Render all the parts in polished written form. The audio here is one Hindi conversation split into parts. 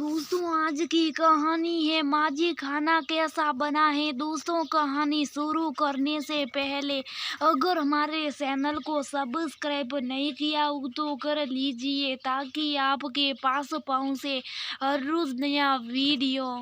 दोस्तों आज की कहानी है माजी खाना कैसा बना है। दोस्तों कहानी शुरू करने से पहले अगर हमारे चैनल को सब्सक्राइब नहीं किया हो तो कर लीजिए ताकि आपके पास पहुंचे हर रोज नया वीडियो।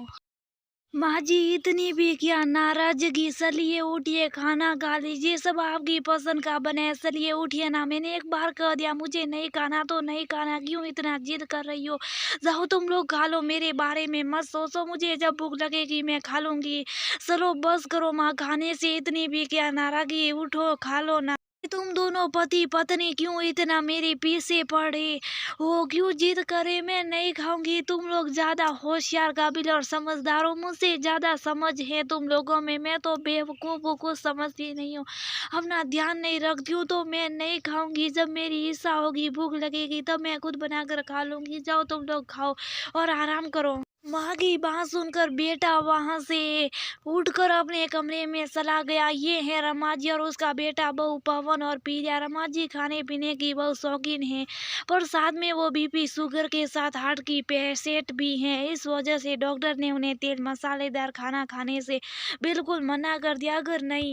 माँ जी इतनी भी क्या नाराजगी, चलिए उठिए खाना खा लीजिए, सब आपकी पसंद का बने, चलिए उठिए ना, मैंने एक बार कह दिया मुझे नहीं खाना तो नहीं खाना, क्यों इतना जिद कर रही हो। जाओ तुम लोग खा लो, मेरे बारे में मत सोचो, मुझे जब भूख लगेगी मैं खा लूंगी। चलो बस करो माँ, खाने से इतनी भी क्या नाराजगी, उठो खा लो ना। तुम दोनों पति पत्नी क्यों इतना मेरे पीछे पड़े हो, क्यों जिद करे मैं नहीं खाऊंगी। तुम लोग ज्यादा होशियार काबिल और समझदार हो, मुझसे ज्यादा समझ है तुम लोगों में, मैं तो बेवकूफ हूँ, कुछ समझती नहीं हूँ, अपना ध्यान नहीं रखती हूँ। तो मैं नहीं खाऊंगी, जब मेरी इच्छा होगी भूख लगेगी तब मैं खुद बनाकर खा लूंगी। जाओ तुम लोग खाओ और आराम करो। माँ की बात सुनकर बेटा वहां से उठकर अपने कमरे में चला गया। ये है रमा जी और उसका बेटा बहू पवन और प्रिया। रमा जी खाने पीने की बहुत शौकीन है, पर साथ में वो बीपी शुगर के साथ हार्ट की पेशेंट भी हैं। इस वजह से डॉक्टर ने उन्हें तेल मसालेदार खाना खाने से बिल्कुल मना कर दिया, अगर नहीं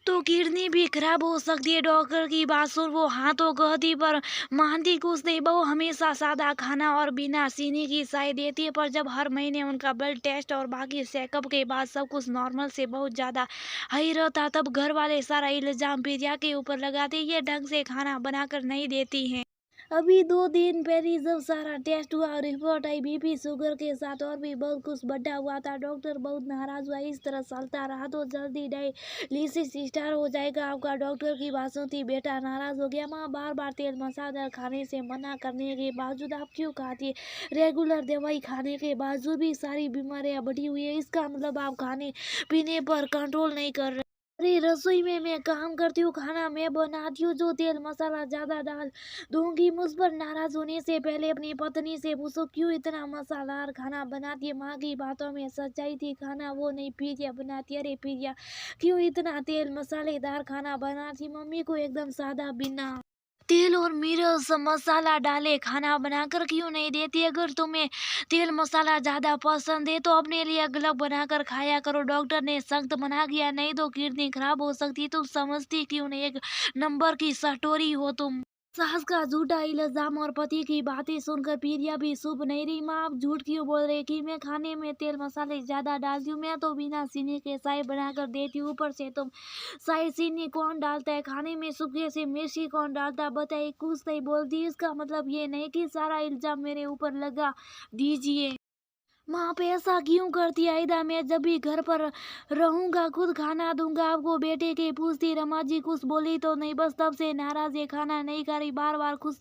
तो किडनी भी खराब हो सकती है। डॉक्टर की बात सुन वो हाँ तो कहती पर मानती कुछ नहीं। बहू हमेशा सादा खाना और बिना चीनी की चाय देती है, पर जब हर महीने उनका ब्लड टेस्ट और बाकी चेकअप के बाद सब कुछ नॉर्मल से बहुत ज्यादा हाई रहता, तब घर वाले सारा इल्जाम प्रिया के ऊपर लगाते, ये ढंग से खाना बनाकर नहीं देती हैं। अभी 2 दिन पहले जब सारा टेस्ट हुआ और रिपोर्ट आई बीपी शुगर के साथ और भी बहुत कुछ बढ़ा हुआ था, डॉक्टर बहुत नाराज हुआ। इस तरह चलता रहा तो जल्दी डायलिसिस स्टार्ट हो जाएगा आपका। डॉक्टर की बात सुनती बेटा नाराज हो गया। माँ बार बार तेल मसाला खाने से मना करने के बावजूद आप क्यों खाती है, रेगुलर दवाई खाने के बावजूद भी सारी बीमारियां बढ़ी हुई है, इसका मतलब आप खाने पीने पर कंट्रोल नहीं कर रहे। अरे रसोई में मैं काम करती हूँ, खाना मैं बनाती हूँ, जो तेल मसाला ज्यादा डाल दूंगी। मुझ पर नाराज होने से पहले अपनी पत्नी से पूछो क्यों इतना मसालेदार खाना बनाती है। माँ की बातों में सच्चाई थी, खाना वो नहीं प्रिया बनाती। अरे प्रिया क्यों इतना तेल मसालेदार खाना बनाती, मम्मी को एकदम सादा बिना तेल और मिर्च मसाला डाले खाना बनाकर क्यों नहीं देती। अगर तुम्हें तेल मसाला ज्यादा पसंद है तो अपने लिए अलग बनाकर खाया करो। डॉक्टर ने सख्त मना किया, नहीं तो किडनी खराब हो सकती है। तुम समझती क्यों नहीं, एक नंबर की सटोरी हो तुम। सास का झूठा इल्जाम और पति की बातें सुनकर प्रिया भी चुप नहीं रही। माँ आप झूठ क्यों बोल रही कि मैं खाने में तेल मसाले ज्यादा डालती हूँ, मैं तो बिना चीनी के चाय बनाकर देती हूँ, ऊपर से तुम शाही चीनी कौन डालता है खाने में, सूखे से मिर्ची कौन डालता है बताइए। कुछ नहीं बोलती, इसका मतलब ये नहीं कि सारा इल्जाम मेरे ऊपर लगा दीजिए। माँ आप ऐसा क्यों करती है आयदा, मैं जब भी घर पर रहूंगा खुद खाना दूंगा आपको। बेटे के पूछती रमा जी कुछ बोली तो नहीं, बस तब से नाराज है, खाना नहीं खा रही। बार बार खुश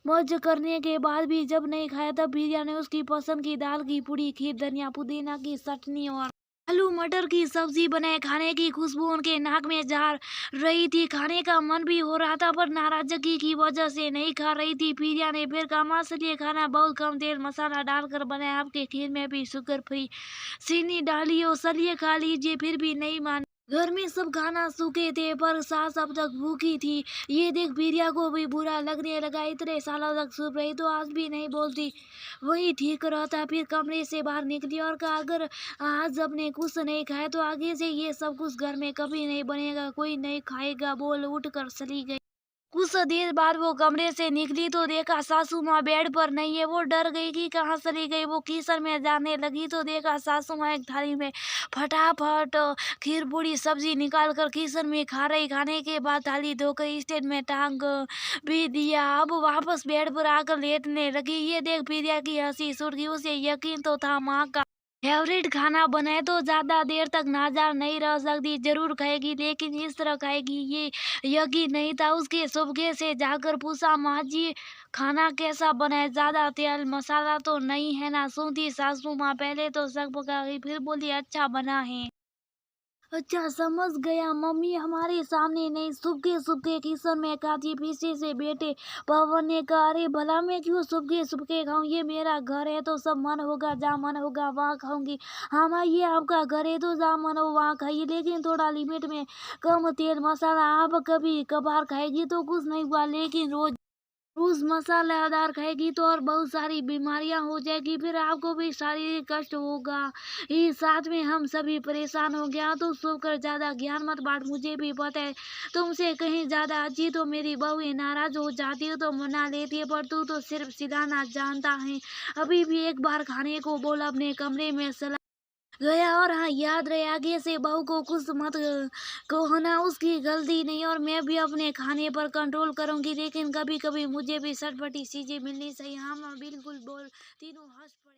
मौज करने के बाद भी जब नहीं खाया तब प्रिया ने उसकी पसंद की दाल की पूरी, खीर, धनिया पुदीना की चटनी और आलू मटर की सब्जी बनाए। खाने की खुशबू उनके नाक में जा रही थी, खाने का मन भी हो रहा था, पर नाराजगी की वजह से नहीं खा रही थी। प्रिया ने फिर कहा माँ चलिए खाना बहुत कम तेल मसाला डालकर बनाया, आपके खीर में भी शुगर फ्री चीनी डाली हो, चलिए खा लीजिए। फिर भी नहीं मान। घर में सब खाना सूखे थे पर सास अब तक भूखी थी। ये देख प्रिया को भी बुरा लगने लगा, इतने सालों तक चुप रही तो आज भी नहीं बोलती, वही ठीक रहता। फिर कमरे से बाहर निकली और कहा अगर आज अपने कुछ नहीं खाया तो आगे से ये सब कुछ घर में कभी नहीं बनेगा, कोई नहीं खाएगा, बोल उठ कर चली गई। कुछ देर बाद वो कमरे से निकली तो देखा सासू माँ बेड पर नहीं है। वो डर गई कि कहाँ चली गई। वो किचन में जाने लगी तो देखा सासू माँ एक थाली में फटाफट खीर पूरी सब्जी निकाल कर किचन में खा रही। खाने के बाद थाली धोकर स्टेज में टांग भी दिया, अब वापस बेड पर आकर लेटने लगी। ये देख प्रिया की हंसी छूट गई, उसे यकीन तो था माँ का फेवरेट खाना बनाए तो ज्यादा देर तक नाजार नहीं रह सकती, जरूर खाएगी लेकिन इस तरह खाएगी ये यकीन नहीं था। उसके सुबह से जाकर पूछा माँ जी खाना कैसा बनाए, ज्यादा तेल मसाला तो नहीं है ना। सुनती सासू माँ पहले तो शक पका गई, फिर बोली अच्छा बना है। अच्छा समझ गया मम्मी, हमारे सामने नहीं, सुबह सुबह किचन में खाती। पीछे से बेटे पवन ने कहा अरे भला मैं क्यों सुबह सुबह खाऊं, ये मेरा घर है तो सब मन होगा जहाँ मन होगा वहाँ खाऊंगी। हाँ माँ ये आपका घर है तो जहाँ मन हो वहाँ खाइए, लेकिन थोड़ा लिमिट में, कम तेल मसाला। आप कभी कभार खाएगी तो कुछ नहीं हुआ, लेकिन रोज रोज मसालेदार खाएगी तो और बहुत सारी बीमारियां हो जाएगी, फिर आपको भी शारीरिक कष्ट होगा। ये साथ में हम सभी परेशान हो गया। तो सोकर ज्यादा ज्ञान मत बांट, मुझे भी पता है तुमसे कहीं ज्यादा अच्छी तो मेरी बहू है। नाराज हो जाती है तो मना लेती है, पर तू तो सिर्फ सिलाना जानता है। अभी भी एक बार खाने को बोल, अपने कमरे में चला गया। और हाँ, याद रहे आगे से बहू को कुछ मत कहना, उसकी गलती नहीं। और मैं भी अपने खाने पर कंट्रोल करूंगी, लेकिन कभी कभी मुझे भी चटपटी चीजें मिलनी चाहिए। हाँ, मैं बिल्कुल बोल तीनों हंस पड़े।